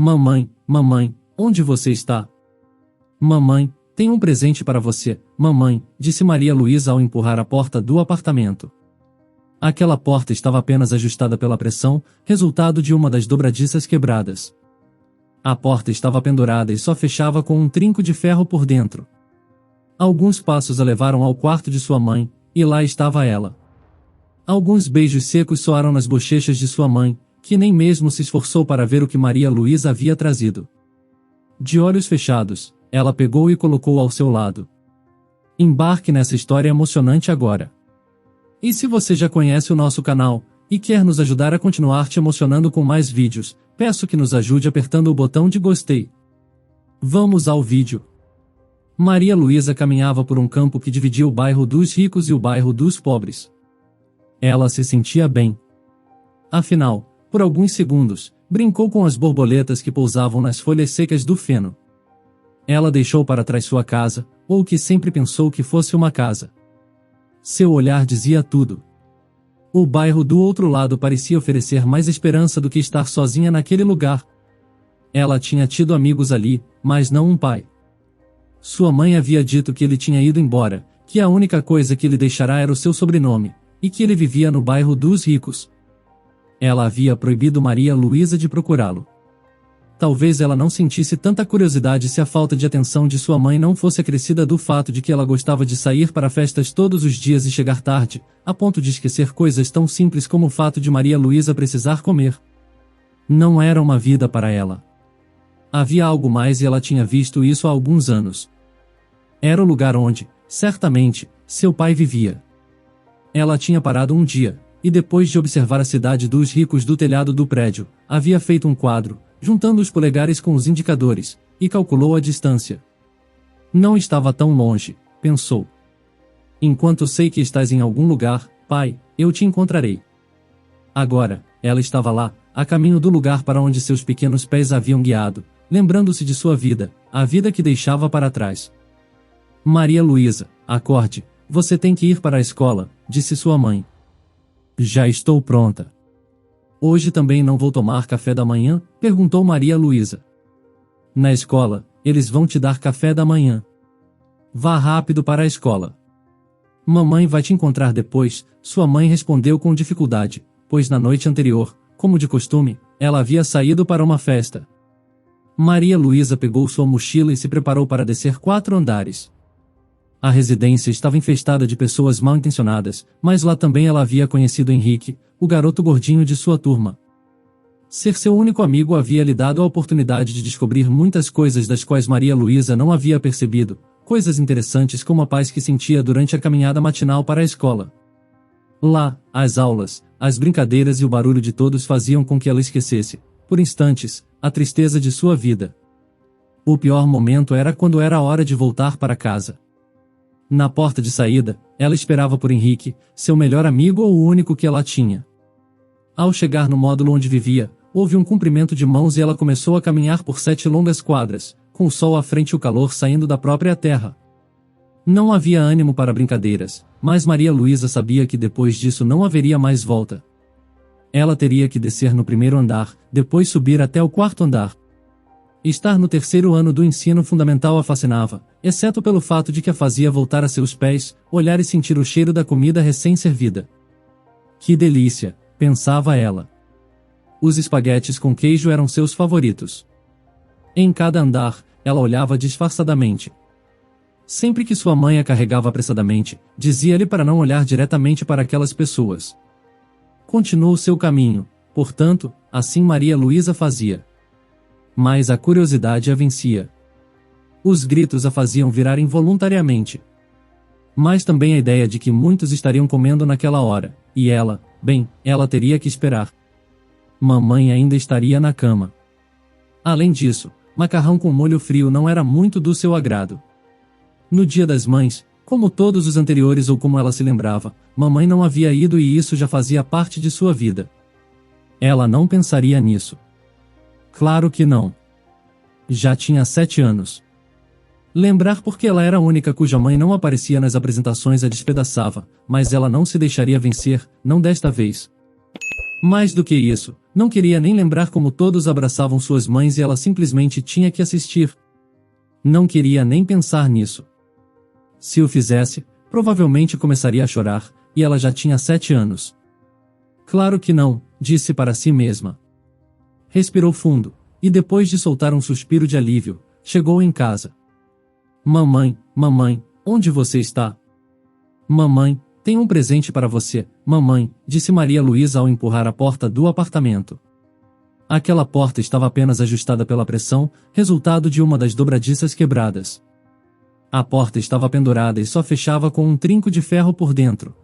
Mamãe, mamãe, onde você está? Mamãe, tenho um presente para você, mamãe, disse Maria Luísa ao empurrar a porta do apartamento. Aquela porta estava apenas ajustada pela pressão, resultado de uma das dobradiças quebradas. A porta estava pendurada e só fechava com um trinco de ferro por dentro. Alguns passos a levaram ao quarto de sua mãe, e lá estava ela. Alguns beijos secos soaram nas bochechas de sua mãe, que nem mesmo se esforçou para ver o que Maria Luísa havia trazido. De olhos fechados, ela pegou e colocou ao seu lado. Embarque nessa história emocionante agora. E se você já conhece o nosso canal, e quer nos ajudar a continuar te emocionando com mais vídeos, peço que nos ajude apertando o botão de gostei. Vamos ao vídeo. Maria Luísa caminhava por um campo que dividia o bairro dos ricos e o bairro dos pobres. Ela se sentia bem. Afinal, por alguns segundos, brincou com as borboletas que pousavam nas folhas secas do feno. Ela deixou para trás sua casa, ou o que sempre pensou que fosse uma casa. Seu olhar dizia tudo. O bairro do outro lado parecia oferecer mais esperança do que estar sozinha naquele lugar. Ela tinha tido amigos ali, mas não um pai. Sua mãe havia dito que ele tinha ido embora, que a única coisa que lhe deixará era o seu sobrenome, e que ele vivia no bairro dos ricos. Ela havia proibido Maria Luísa de procurá-lo. Talvez ela não sentisse tanta curiosidade se a falta de atenção de sua mãe não fosse acrescida do fato de que ela gostava de sair para festas todos os dias e chegar tarde, a ponto de esquecer coisas tão simples como o fato de Maria Luísa precisar comer. Não era uma vida para ela. Havia algo mais e ela tinha visto isso há alguns anos. Era o lugar onde, certamente, seu pai vivia. Ela tinha parado um dia, e depois de observar a cidade dos ricos do telhado do prédio, havia feito um quadro, juntando os polegares com os indicadores, e calculou a distância. Não estava tão longe, pensou. Enquanto sei que estás em algum lugar, pai, eu te encontrarei. Agora, ela estava lá, a caminho do lugar para onde seus pequenos pés haviam guiado, lembrando-se de sua vida, a vida que deixava para trás. Maria Luísa, acorde, você tem que ir para a escola, disse sua mãe. Já estou pronta. Hoje também não vou tomar café da manhã? Perguntou Maria Luísa. Na escola, eles vão te dar café da manhã. Vá rápido para a escola. Mamãe vai te encontrar depois, sua mãe respondeu com dificuldade, pois na noite anterior, como de costume, ela havia saído para uma festa. Maria Luísa pegou sua mochila e se preparou para descer 4 andares. A residência estava infestada de pessoas mal intencionadas, mas lá também ela havia conhecido Henrique, o garoto gordinho de sua turma. Ser seu único amigo havia lhe dado a oportunidade de descobrir muitas coisas das quais Maria Luísa não havia percebido, coisas interessantes como a paz que sentia durante a caminhada matinal para a escola. Lá, as aulas, as brincadeiras e o barulho de todos faziam com que ela esquecesse, por instantes, a tristeza de sua vida. O pior momento era quando era a hora de voltar para casa. Na porta de saída, ela esperava por Henrique, seu melhor amigo ou o único que ela tinha. Ao chegar no módulo onde vivia, houve um cumprimento de mãos e ela começou a caminhar por 7 longas quadras, com o sol à frente e o calor saindo da própria terra. Não havia ânimo para brincadeiras, mas Maria Luísa sabia que depois disso não haveria mais volta. Ela teria que descer no 1º andar, depois subir até o 4º andar. Estar no 3º ano do ensino fundamental a fascinava, exceto pelo fato de que a fazia voltar a seus pés, olhar e sentir o cheiro da comida recém-servida. Que delícia, pensava ela. Os espaguetes com queijo eram seus favoritos. Em cada andar, ela olhava disfarçadamente. Sempre que sua mãe a carregava apressadamente, dizia-lhe para não olhar diretamente para aquelas pessoas. Continuou seu caminho, portanto, assim Maria Luísa fazia. Mas a curiosidade a vencia. Os gritos a faziam virar involuntariamente. Mas também a ideia de que muitos estariam comendo naquela hora, e ela, bem, ela teria que esperar. Mamãe ainda estaria na cama. Além disso, macarrão com molho frio não era muito do seu agrado. No Dia das Mães, como todos os anteriores ou como ela se lembrava, mamãe não havia ido e isso já fazia parte de sua vida. Ela não pensaria nisso. Claro que não. Já tinha 7 anos. Lembrar porque ela era a única cuja mãe não aparecia nas apresentações a despedaçava, mas ela não se deixaria vencer, não desta vez. Mais do que isso, não queria nem lembrar como todos abraçavam suas mães e ela simplesmente tinha que assistir. Não queria nem pensar nisso. Se o fizesse, provavelmente começaria a chorar, e ela já tinha 7 anos. Claro que não, disse para si mesma. Respirou fundo, e depois de soltar um suspiro de alívio, chegou em casa. Mamãe, mamãe, onde você está? Mamãe, tenho um presente para você, mamãe, disse Maria Luísa ao empurrar a porta do apartamento. Aquela porta estava apenas ajustada pela pressão, resultado de uma das dobradiças quebradas. A porta estava pendurada e só fechava com um trinco de ferro por dentro.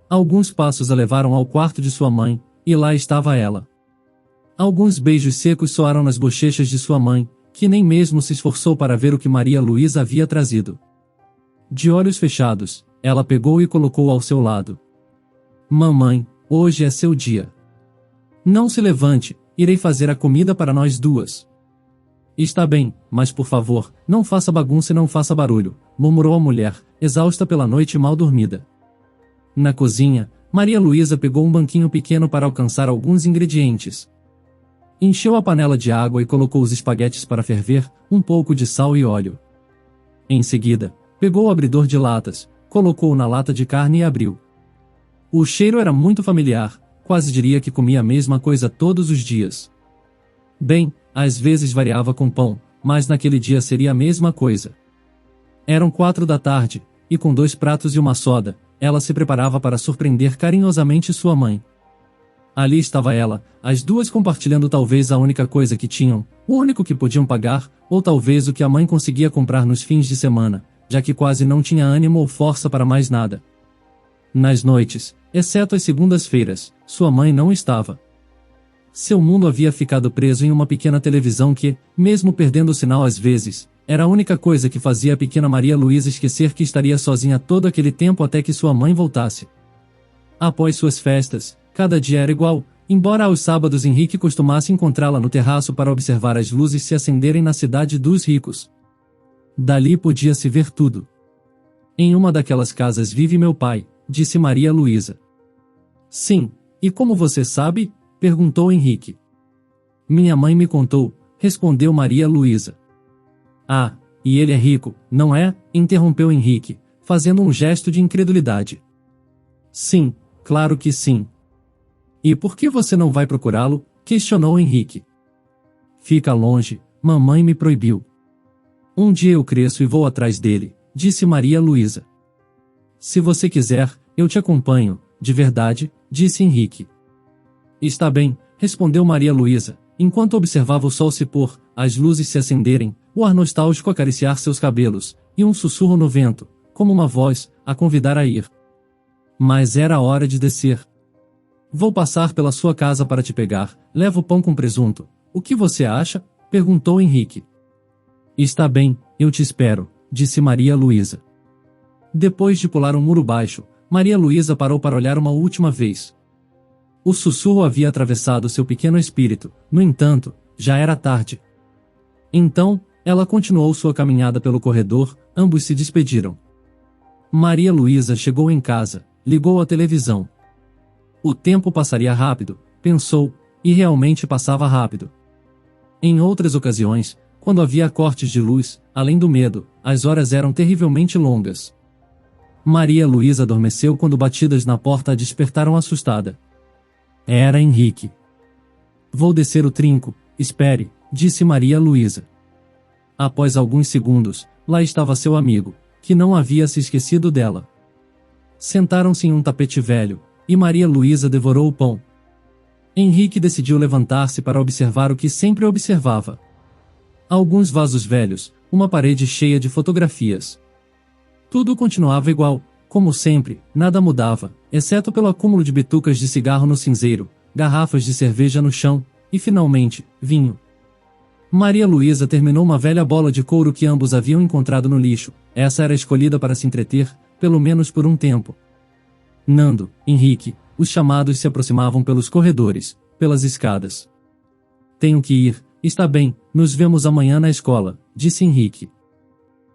Alguns passos a levaram ao quarto de sua mãe, e lá estava ela. Alguns beijos secos soaram nas bochechas de sua mãe, que nem mesmo se esforçou para ver o que Maria Luísa havia trazido. De olhos fechados, ela pegou e colocou ao seu lado. Mamãe, hoje é seu dia. Não se levante, irei fazer a comida para nós duas. Está bem, mas por favor, não faça bagunça e não faça barulho, murmurou a mulher, exausta pela noite mal dormida. Na cozinha, Maria Luísa pegou um banquinho pequeno para alcançar alguns ingredientes. Encheu a panela de água e colocou os espaguetes para ferver, um pouco de sal e óleo. Em seguida, pegou o abridor de latas, colocou na lata de carne e abriu. O cheiro era muito familiar, quase diria que comia a mesma coisa todos os dias. Bem, às vezes variava com pão, mas naquele dia seria a mesma coisa. Eram 4 da tarde, e com 2 pratos e uma soda, ela se preparava para surpreender carinhosamente sua mãe. Ali estava ela, as duas compartilhando talvez a única coisa que tinham, o único que podiam pagar, ou talvez o que a mãe conseguia comprar nos fins de semana, já que quase não tinha ânimo ou força para mais nada. Nas noites, exceto as segundas-feiras, sua mãe não estava. Seu mundo havia ficado preso em uma pequena televisão que, mesmo perdendo o sinal às vezes, era a única coisa que fazia a pequena Maria Luísa esquecer que estaria sozinha todo aquele tempo até que sua mãe voltasse. Após suas festas, cada dia era igual, embora aos sábados Henrique costumasse encontrá-la no terraço para observar as luzes se acenderem na cidade dos ricos. Dali podia-se ver tudo. Em uma daquelas casas vive meu pai, disse Maria Luísa. Sim, e como você sabe? Perguntou Henrique. Minha mãe me contou, respondeu Maria Luísa. Ah, e ele é rico, não é? Interrompeu Henrique, fazendo um gesto de incredulidade. Sim, claro que sim. E por que você não vai procurá-lo? Questionou Henrique. Fica longe, mamãe me proibiu. Um dia eu cresço e vou atrás dele, disse Maria Luísa. Se você quiser, eu te acompanho, de verdade, disse Henrique. Está bem, respondeu Maria Luísa, enquanto observava o sol se pôr, as luzes se acenderem, o ar nostálgico acariciar seus cabelos, e um sussurro no vento, como uma voz, a convidar a ir. Mas era a hora de descer. Vou passar pela sua casa para te pegar, levo pão com presunto. O que você acha? Perguntou Henrique. Está bem, eu te espero, disse Maria Luísa. Depois de pular um muro baixo, Maria Luísa parou para olhar uma última vez. O sussurro havia atravessado seu pequeno espírito, no entanto, já era tarde. Então, ela continuou sua caminhada pelo corredor, ambos se despediram. Maria Luísa chegou em casa, ligou a televisão. O tempo passaria rápido, pensou, e realmente passava rápido. Em outras ocasiões, quando havia cortes de luz, além do medo, as horas eram terrivelmente longas. Maria Luísa adormeceu quando batidas na porta a despertaram assustada. Era Henrique. Vou descer o trinco, espere, disse Maria Luísa. Após alguns segundos, lá estava seu amigo, que não havia se esquecido dela. Sentaram-se em um tapete velho, e Maria Luísa devorou o pão. Henrique decidiu levantar-se para observar o que sempre observava. Alguns vasos velhos, uma parede cheia de fotografias. Tudo continuava igual, como sempre, nada mudava, exceto pelo acúmulo de bitucas de cigarro no cinzeiro, garrafas de cerveja no chão, e finalmente, vinho. Maria Luísa terminou uma velha bola de couro que ambos haviam encontrado no lixo, essa era escolhida para se entreter, pelo menos por um tempo. Nando, Henrique, os chamados se aproximavam pelos corredores, pelas escadas. Tenho que ir, está bem, nos vemos amanhã na escola, disse Henrique.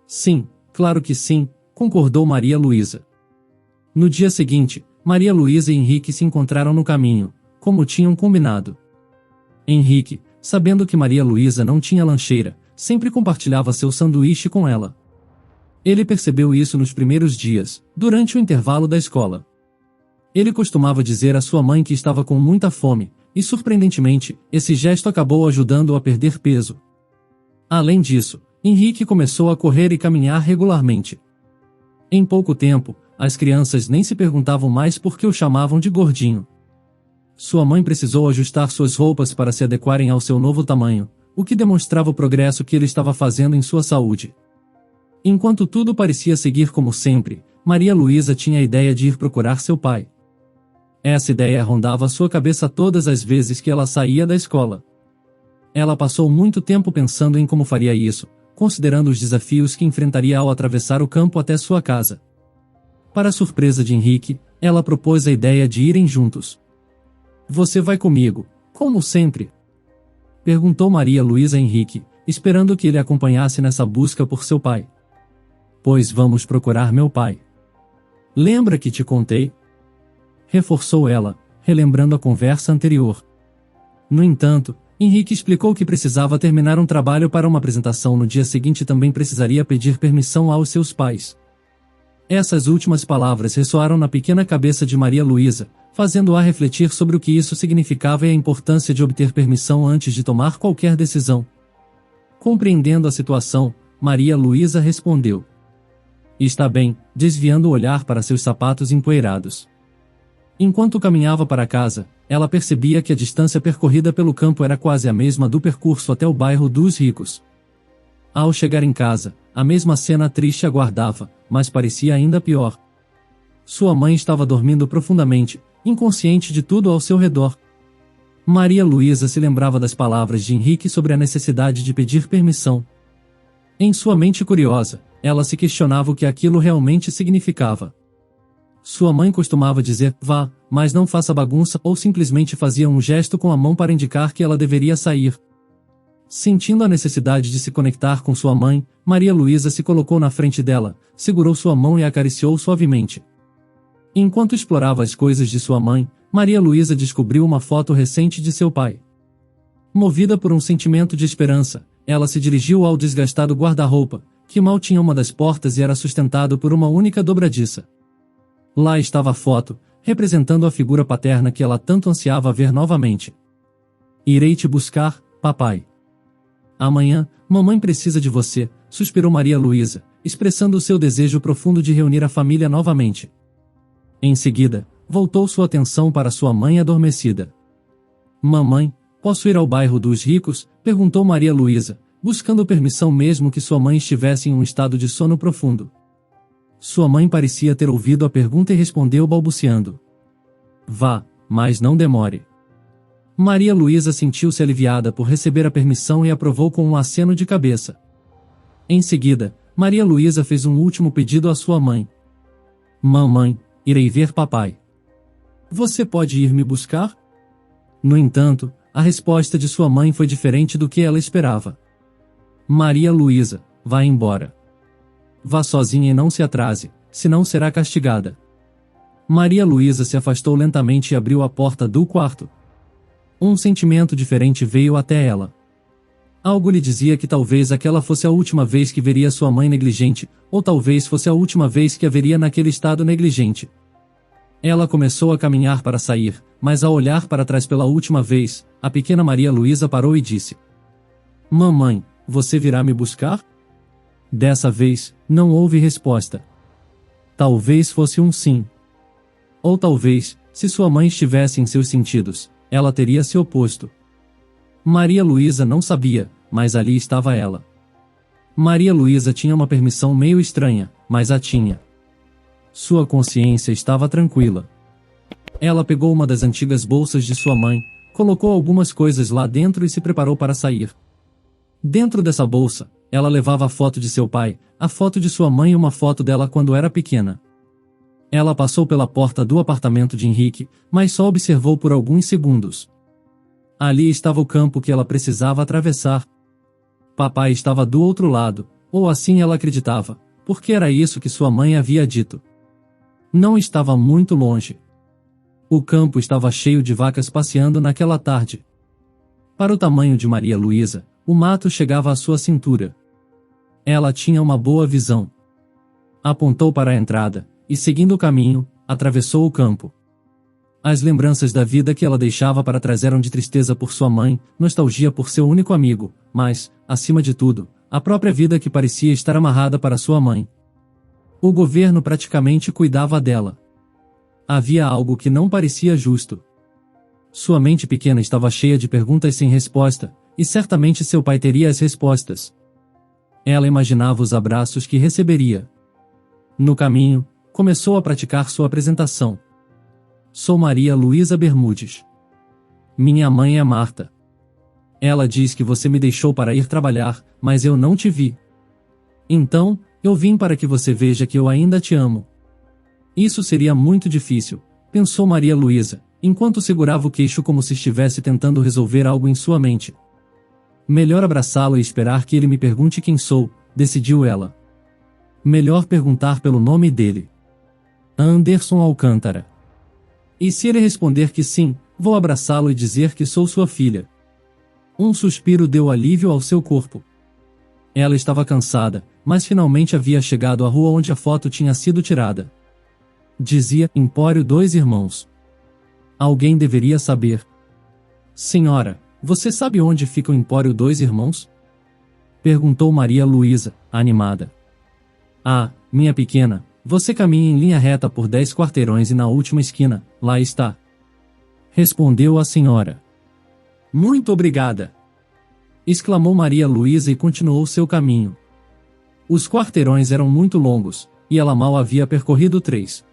Sim, claro que sim, concordou Maria Luísa. No dia seguinte, Maria Luísa e Henrique se encontraram no caminho, como tinham combinado. Henrique, sabendo que Maria Luísa não tinha lancheira, sempre compartilhava seu sanduíche com ela. Ele percebeu isso nos primeiros dias, durante o intervalo da escola. Ele costumava dizer à sua mãe que estava com muita fome, e surpreendentemente, esse gesto acabou ajudando-o a perder peso. Além disso, Henrique começou a correr e caminhar regularmente. Em pouco tempo, as crianças nem se perguntavam mais por que o chamavam de gordinho. Sua mãe precisou ajustar suas roupas para se adequarem ao seu novo tamanho, o que demonstrava o progresso que ele estava fazendo em sua saúde. Enquanto tudo parecia seguir como sempre, Maria Luísa tinha a ideia de ir procurar seu pai. Essa ideia rondava sua cabeça todas as vezes que ela saía da escola. Ela passou muito tempo pensando em como faria isso, considerando os desafios que enfrentaria ao atravessar o campo até sua casa. Para surpresa de Henrique, ela propôs a ideia de irem juntos. "Você vai comigo, como sempre?" perguntou Maria Luísa a Henrique, esperando que ele acompanhasse nessa busca por seu pai. "Pois vamos procurar meu pai. Lembra que te contei?" reforçou ela, relembrando a conversa anterior. No entanto, Henrique explicou que precisava terminar um trabalho para uma apresentação no dia seguinte e também precisaria pedir permissão aos seus pais. Essas últimas palavras ressoaram na pequena cabeça de Maria Luísa, fazendo-a refletir sobre o que isso significava e a importância de obter permissão antes de tomar qualquer decisão. Compreendendo a situação, Maria Luísa respondeu: "Está bem", desviando o olhar para seus sapatos empoeirados. Enquanto caminhava para casa, ela percebia que a distância percorrida pelo campo era quase a mesma do percurso até o bairro dos ricos. Ao chegar em casa, a mesma cena triste aguardava, mas parecia ainda pior. Sua mãe estava dormindo profundamente, inconsciente de tudo ao seu redor. Maria Luísa se lembrava das palavras de Henrique sobre a necessidade de pedir permissão. Em sua mente curiosa, ela se questionava o que aquilo realmente significava. Sua mãe costumava dizer, "Vá, mas não faça bagunça", ou simplesmente fazia um gesto com a mão para indicar que ela deveria sair. Sentindo a necessidade de se conectar com sua mãe, Maria Luísa se colocou na frente dela, segurou sua mão e a acariciou suavemente. Enquanto explorava as coisas de sua mãe, Maria Luísa descobriu uma foto recente de seu pai. Movida por um sentimento de esperança, ela se dirigiu ao desgastado guarda-roupa, que mal tinha uma das portas e era sustentado por uma única dobradiça. Lá estava a foto, representando a figura paterna que ela tanto ansiava ver novamente. "Irei te buscar, papai. Amanhã, mamãe precisa de você", suspirou Maria Luísa, expressando o seu desejo profundo de reunir a família novamente. Em seguida, voltou sua atenção para sua mãe adormecida. "Mamãe, posso ir ao bairro dos ricos?", perguntou Maria Luísa, buscando permissão mesmo que sua mãe estivesse em um estado de sono profundo. Sua mãe parecia ter ouvido a pergunta e respondeu balbuciando: "Vá, mas não demore." Maria Luísa sentiu-se aliviada por receber a permissão e aprovou com um aceno de cabeça. Em seguida, Maria Luísa fez um último pedido à sua mãe: "Mamãe, irei ver papai. Você pode ir me buscar?" No entanto, a resposta de sua mãe foi diferente do que ela esperava. "Maria Luísa, vá embora. Vá sozinha e não se atrase, senão será castigada." Maria Luísa se afastou lentamente e abriu a porta do quarto. Um sentimento diferente veio até ela. Algo lhe dizia que talvez aquela fosse a última vez que veria sua mãe negligente, ou talvez fosse a última vez que a veria naquele estado negligente. Ela começou a caminhar para sair, mas ao olhar para trás pela última vez, a pequena Maria Luísa parou e disse: "Mamãe, você virá me buscar?" Dessa vez, não houve resposta. Talvez fosse um sim. Ou talvez, se sua mãe estivesse em seus sentidos, ela teria se oposto. Maria Luísa não sabia, mas ali estava ela. Maria Luísa tinha uma permissão meio estranha, mas a tinha. Sua consciência estava tranquila. Ela pegou uma das antigas bolsas de sua mãe, colocou algumas coisas lá dentro e se preparou para sair. Dentro dessa bolsa, ela levava a foto de seu pai, a foto de sua mãe e uma foto dela quando era pequena. Ela passou pela porta do apartamento de Henrique, mas só observou por alguns segundos. Ali estava o campo que ela precisava atravessar. Papai estava do outro lado, ou assim ela acreditava, porque era isso que sua mãe havia dito. Não estava muito longe. O campo estava cheio de vacas passeando naquela tarde. Para o tamanho de Maria Luísa, o mato chegava à sua cintura. Ela tinha uma boa visão. Apontou para a entrada, e seguindo o caminho, atravessou o campo. As lembranças da vida que ela deixava para trás eram de tristeza por sua mãe, nostalgia por seu único amigo, mas, acima de tudo, a própria vida que parecia estar amarrada para sua mãe. O governo praticamente cuidava dela. Havia algo que não parecia justo. Sua mente pequena estava cheia de perguntas sem resposta, e certamente seu pai teria as respostas. Ela imaginava os abraços que receberia. No caminho, começou a praticar sua apresentação. Sou Maria Luísa Bermudes. Minha mãe é Marta. Ela diz que você me deixou para ir trabalhar, mas eu não te vi. Então, eu vim para que você veja que eu ainda te amo. Isso seria muito difícil, pensou Maria Luísa, enquanto segurava o queixo como se estivesse tentando resolver algo em sua mente. Melhor abraçá-lo e esperar que ele me pergunte quem sou, decidiu ela. Melhor perguntar pelo nome dele. Anderson Alcântara. E se ele responder que sim, vou abraçá-lo e dizer que sou sua filha. Um suspiro deu alívio ao seu corpo. Ela estava cansada, mas finalmente havia chegado à rua onde a foto tinha sido tirada. Dizia Empório Dois Irmãos. Alguém deveria saber. Senhora, você sabe onde fica o Empório Dois Irmãos? Perguntou Maria Luísa, animada. Ah, minha pequena, você caminha em linha reta por 10 quarteirões e na última esquina, lá está. Respondeu a senhora. Muito obrigada! Exclamou Maria Luísa e continuou seu caminho. Os quarteirões eram muito longos, e ela mal havia percorrido 3.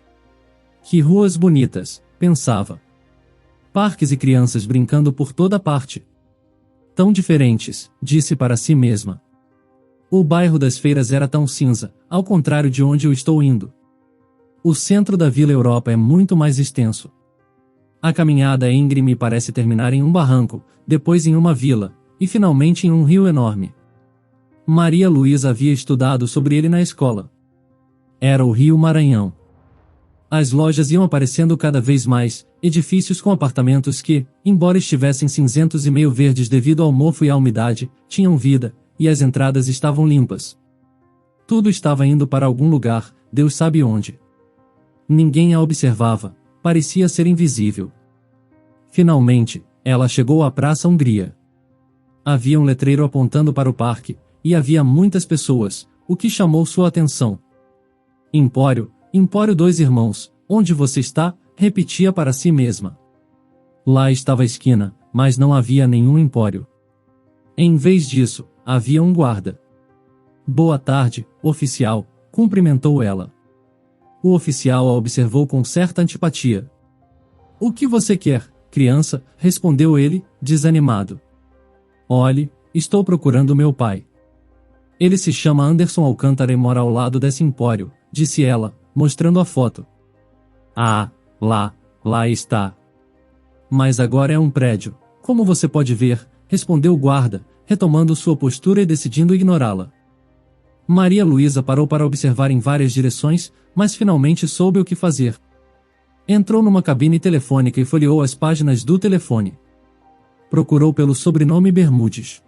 Que ruas bonitas, pensava. Parques e crianças brincando por toda parte. Tão diferentes, disse para si mesma. O bairro das Feiras era tão cinza, ao contrário de onde eu estou indo. O centro da Vila Europa é muito mais extenso. A caminhada íngreme parece terminar em um barranco, depois em uma vila, e finalmente em um rio enorme. Maria Luísa havia estudado sobre ele na escola. Era o Rio Maranhão. As lojas iam aparecendo cada vez mais, edifícios com apartamentos que, embora estivessem cinzentos e meio verdes devido ao mofo e à umidade, tinham vida, e as entradas estavam limpas. Tudo estava indo para algum lugar, Deus sabe onde. Ninguém a observava, parecia ser invisível. Finalmente, ela chegou à Praça Hungria. Havia um letreiro apontando para o parque, e havia muitas pessoas, o que chamou sua atenção. Empório, Empório Dois Irmãos, onde você está? Repetia para si mesma. Lá estava a esquina, mas não havia nenhum empório. Em vez disso, havia um guarda. Boa tarde, oficial, cumprimentou ela. O oficial a observou com certa antipatia. O que você quer, criança? Respondeu ele, desanimado. Olhe, estou procurando meu pai. Ele se chama Anderson Alcântara e mora ao lado desse empório, disse ela, mostrando a foto. Ah, lá está. Mas agora é um prédio, como você pode ver, respondeu o guarda, retomando sua postura e decidindo ignorá-la. Maria Luísa parou para observar em várias direções, mas finalmente soube o que fazer. Entrou numa cabine telefônica e folheou as páginas do telefone. Procurou pelo sobrenome Bermudes.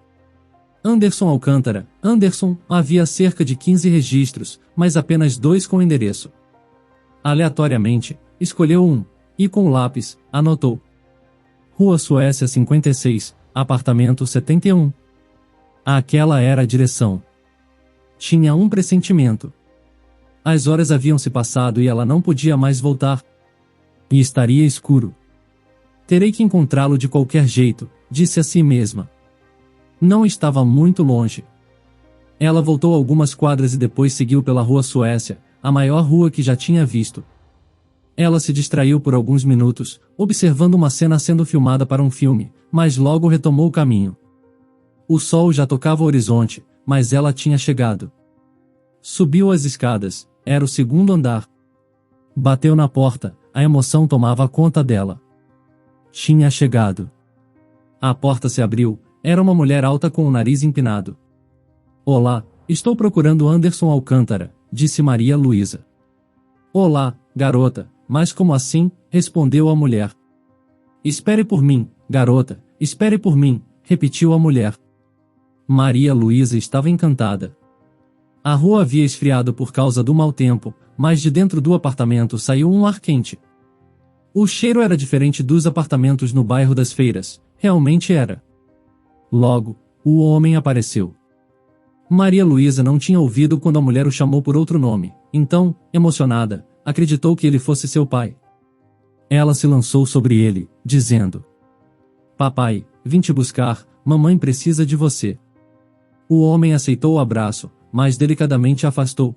Anderson Alcântara, Anderson, havia cerca de 15 registros, mas apenas 2 com endereço. Aleatoriamente, escolheu um, e com o lápis, anotou. Rua Suécia 56, apartamento 71. Aquela era a direção. Tinha um pressentimento. As horas haviam se passado e ela não podia mais voltar. E estaria escuro. Terei que encontrá-lo de qualquer jeito, disse a si mesma. Não estava muito longe. Ela voltou algumas quadras e depois seguiu pela Rua Suécia, a maior rua que já tinha visto. Ela se distraiu por alguns minutos, observando uma cena sendo filmada para um filme, mas logo retomou o caminho. O sol já tocava o horizonte, mas ela tinha chegado. Subiu as escadas, era o segundo andar. Bateu na porta, a emoção tomava conta dela. Tinha chegado. A porta se abriu, era uma mulher alta com o nariz empinado. Olá, estou procurando Anderson Alcântara, disse Maria Luísa. Olá, garota, mas como assim? Respondeu a mulher. Espere por mim, garota, espere por mim, repetiu a mulher. Maria Luísa estava encantada. A rua havia esfriado por causa do mau tempo, mas de dentro do apartamento saiu um ar quente. O cheiro era diferente dos apartamentos no bairro das Feiras, realmente era. Logo, o homem apareceu. Maria Luísa não tinha ouvido quando a mulher o chamou por outro nome, então, emocionada, acreditou que ele fosse seu pai. Ela se lançou sobre ele, dizendo: Papai, vim te buscar, mamãe precisa de você. O homem aceitou o abraço, mas delicadamente afastou.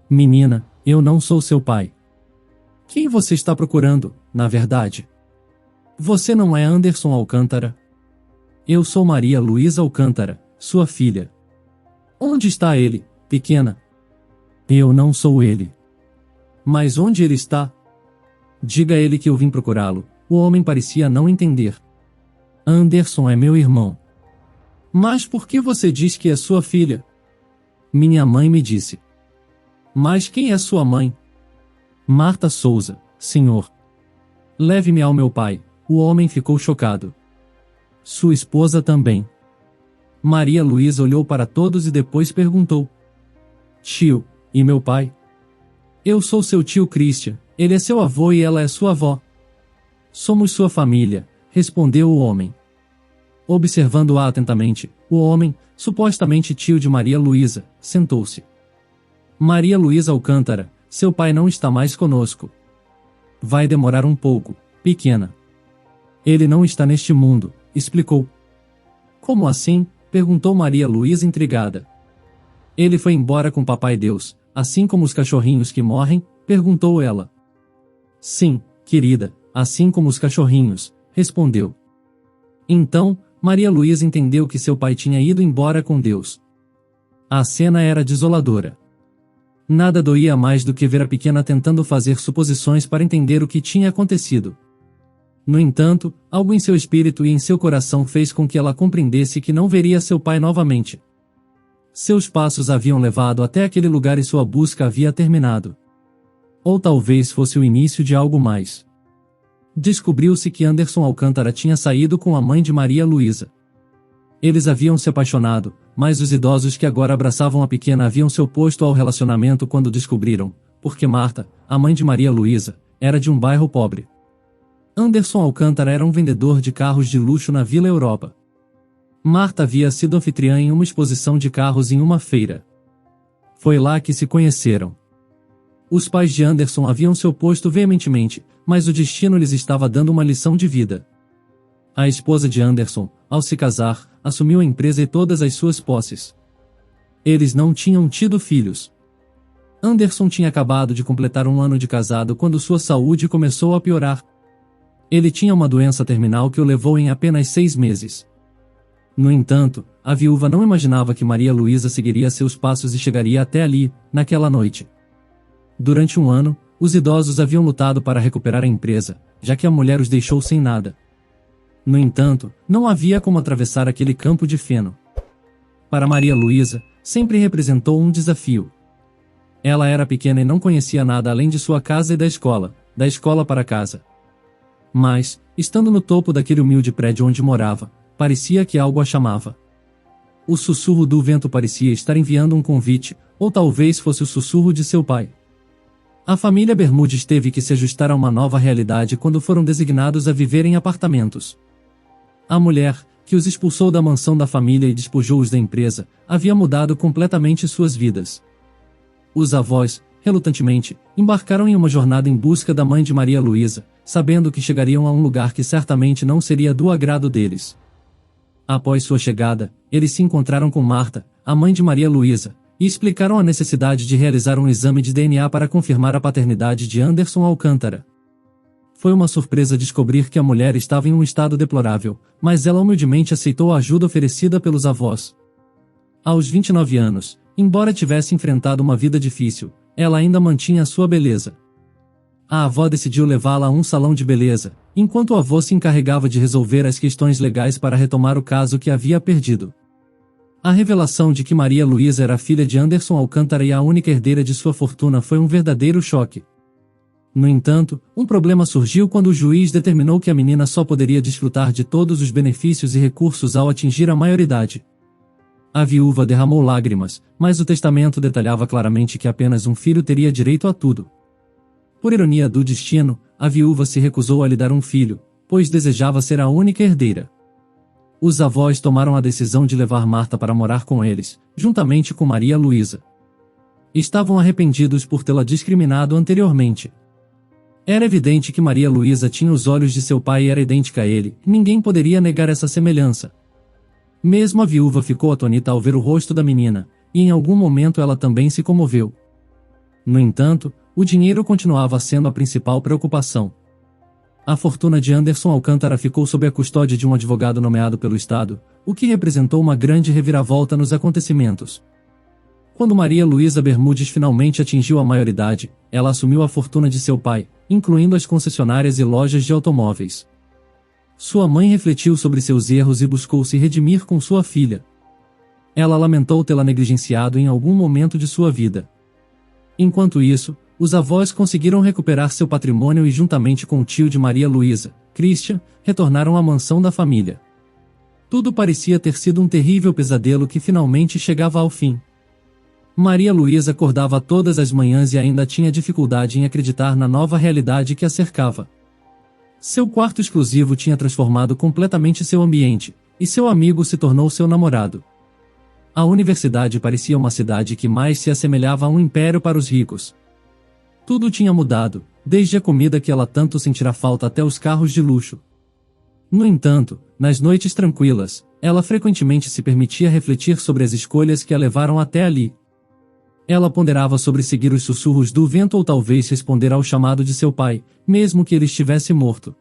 Menina, eu não sou seu pai. Quem você está procurando, na verdade? Você não é Anderson Alcântara? Eu sou Maria Luísa Alcântara, sua filha. Onde está ele, pequena? Eu não sou ele. Mas onde ele está? Diga a ele que eu vim procurá-lo. O homem parecia não entender. Anderson é meu irmão. Mas por que você diz que é sua filha? Minha mãe me disse. Mas quem é sua mãe? Marta Souza, senhor. Leve-me ao meu pai. O homem ficou chocado. Sua esposa também. Maria Luísa olhou para todos e depois perguntou: Tio, e meu pai? Eu sou seu tio Christian, ele é seu avô e ela é sua avó. Somos sua família, respondeu o homem. Observando-a atentamente, o homem, supostamente tio de Maria Luísa, sentou-se. Maria Luísa Alcântara, seu pai não está mais conosco. Vai demorar um pouco, pequena. Ele não está neste mundo, explicou. Como assim? Perguntou Maria Luísa intrigada. Ele foi embora com Papai Deus, assim como os cachorrinhos que morrem? Perguntou ela. Sim, querida, assim como os cachorrinhos, respondeu. Então, Maria Luísa entendeu que seu pai tinha ido embora com Deus. A cena era desoladora. Nada doía mais do que ver a pequena tentando fazer suposições para entender o que tinha acontecido. No entanto, algo em seu espírito e em seu coração fez com que ela compreendesse que não veria seu pai novamente. Seus passos haviam levado até aquele lugar e sua busca havia terminado. Ou talvez fosse o início de algo mais. Descobriu-se que Anderson Alcântara tinha saído com a mãe de Maria Luísa. Eles haviam se apaixonado, mas os idosos que agora abraçavam a pequena haviam se oposto ao relacionamento quando descobriram, porque Marta, a mãe de Maria Luísa, era de um bairro pobre. Anderson Alcântara era um vendedor de carros de luxo na Vila Europa. Marta havia sido anfitriã em uma exposição de carros em uma feira. Foi lá que se conheceram. Os pais de Anderson haviam se oposto veementemente, mas o destino lhes estava dando uma lição de vida. A esposa de Anderson, ao se casar, assumiu a empresa e todas as suas posses. Eles não tinham tido filhos. Anderson tinha acabado de completar um ano de casado quando sua saúde começou a piorar. Ele tinha uma doença terminal que o levou em apenas 6 meses. No entanto, a viúva não imaginava que Maria Luísa seguiria seus passos e chegaria até ali, naquela noite. Durante um ano, os idosos haviam lutado para recuperar a empresa, já que a mulher os deixou sem nada. No entanto, não havia como atravessar aquele campo de feno. Para Maria Luísa, sempre representou um desafio. Ela era pequena e não conhecia nada além de sua casa e da escola para casa. Mas, estando no topo daquele humilde prédio onde morava, parecia que algo a chamava. O sussurro do vento parecia estar enviando um convite, ou talvez fosse o sussurro de seu pai. A família Bermudes teve que se ajustar a uma nova realidade quando foram designados a viver em apartamentos. A mulher, que os expulsou da mansão da família e despojou-os da empresa, havia mudado completamente suas vidas. Os avós, relutantemente, embarcaram em uma jornada em busca da mãe de Maria Luísa, sabendo que chegariam a um lugar que certamente não seria do agrado deles. Após sua chegada, eles se encontraram com Marta, a mãe de Maria Luísa, e explicaram a necessidade de realizar um exame de DNA para confirmar a paternidade de Anderson Alcântara. Foi uma surpresa descobrir que a mulher estava em um estado deplorável, mas ela humildemente aceitou a ajuda oferecida pelos avós. Aos 29 anos, embora tivesse enfrentado uma vida difícil, ela ainda mantinha sua beleza. A avó decidiu levá-la a um salão de beleza, enquanto o avô se encarregava de resolver as questões legais para retomar o caso que havia perdido. A revelação de que Maria Luísa era filha de Anderson Alcântara e a única herdeira de sua fortuna foi um verdadeiro choque. No entanto, um problema surgiu quando o juiz determinou que a menina só poderia desfrutar de todos os benefícios e recursos ao atingir a maioridade. A viúva derramou lágrimas, mas o testamento detalhava claramente que apenas um filho teria direito a tudo. Por ironia do destino, a viúva se recusou a lhe dar um filho, pois desejava ser a única herdeira. Os avós tomaram a decisão de levar Marta para morar com eles, juntamente com Maria Luísa. Estavam arrependidos por tê-la discriminado anteriormente. Era evidente que Maria Luísa tinha os olhos de seu pai e era idêntica a ele, ninguém poderia negar essa semelhança. Mesmo a viúva ficou atônita ao ver o rosto da menina, e em algum momento ela também se comoveu. No entanto, o dinheiro continuava sendo a principal preocupação. A fortuna de Anderson Alcântara ficou sob a custódia de um advogado nomeado pelo Estado, o que representou uma grande reviravolta nos acontecimentos. Quando Maria Luísa Bermudes finalmente atingiu a maioridade, ela assumiu a fortuna de seu pai, incluindo as concessionárias e lojas de automóveis. Sua mãe refletiu sobre seus erros e buscou se redimir com sua filha. Ela lamentou tê-la negligenciado em algum momento de sua vida. Enquanto isso, os avós conseguiram recuperar seu patrimônio e juntamente com o tio de Maria Luísa, Christian, retornaram à mansão da família. Tudo parecia ter sido um terrível pesadelo que finalmente chegava ao fim. Maria Luísa acordava todas as manhãs e ainda tinha dificuldade em acreditar na nova realidade que a cercava. Seu quarto exclusivo tinha transformado completamente seu ambiente, e seu amigo se tornou seu namorado. A universidade parecia uma cidade que mais se assemelhava a um império para os ricos. Tudo tinha mudado, desde a comida que ela tanto sentirá falta até os carros de luxo. No entanto, nas noites tranquilas, ela frequentemente se permitia refletir sobre as escolhas que a levaram até ali. Ela ponderava sobre seguir os sussurros do vento ou talvez responder ao chamado de seu pai, mesmo que ele estivesse morto.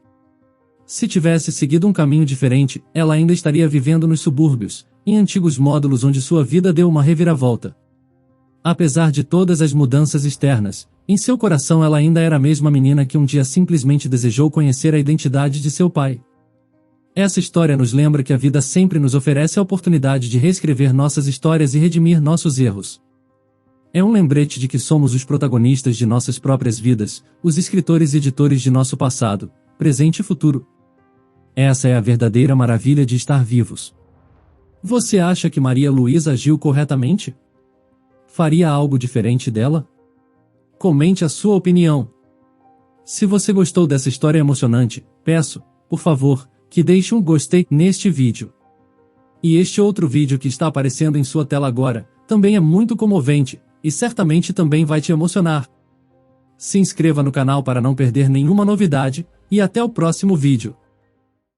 Se tivesse seguido um caminho diferente, ela ainda estaria vivendo nos subúrbios, em antigos módulos onde sua vida deu uma reviravolta. Apesar de todas as mudanças externas, em seu coração ela ainda era a mesma menina que um dia simplesmente desejou conhecer a identidade de seu pai. Essa história nos lembra que a vida sempre nos oferece a oportunidade de reescrever nossas histórias e redimir nossos erros. É um lembrete de que somos os protagonistas de nossas próprias vidas, os escritores e editores de nosso passado, presente e futuro. Essa é a verdadeira maravilha de estar vivos. Você acha que Maria Luísa agiu corretamente? Faria algo diferente dela? Comente a sua opinião. Se você gostou dessa história emocionante, peço, por favor, que deixe um gostei neste vídeo. E este outro vídeo que está aparecendo em sua tela agora, também é muito comovente, e certamente também vai te emocionar. Se inscreva no canal para não perder nenhuma novidade, e até o próximo vídeo.